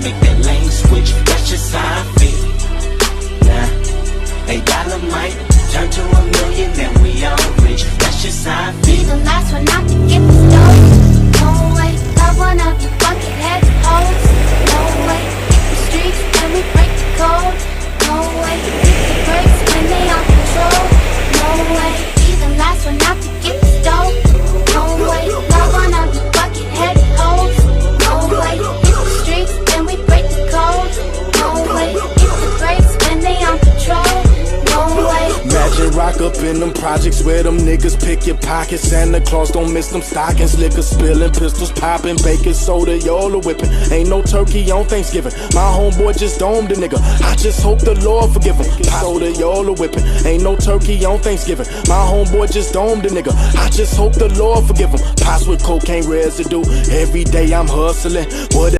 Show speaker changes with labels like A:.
A: make that lane switch. That's just how I feel. Nah, $8 might turn to $1 million, then we all rich. That's just how I feel.
B: Be the last one out to get the stove. No way, not one of you buckethead hoes. No way, hit the streets and we break the code. No way, hit the brakes when they out control. No way, be the last one out to get the stove. No way, not one of you buckethead hoes. No way, hit the streets and we break the code. No way, hit the brakes when they out control. No way.
C: Imagine rock up in them projects where them niggas pick your pockets. Santa Claus don't miss them stockings. Liquor spilling, pistols popping, baking soda, y'all whipping. Ain't no turkey on Thanksgiving. My homeboy just domed a nigga. I just hope the Lord forgive him. Pop soda, y'all whipping. Ain't no turkey on Thanksgiving. My homeboy just domed a nigga. I just hope the Lord forgive him. Pots with cocaine residue. Every day I'm hustling. What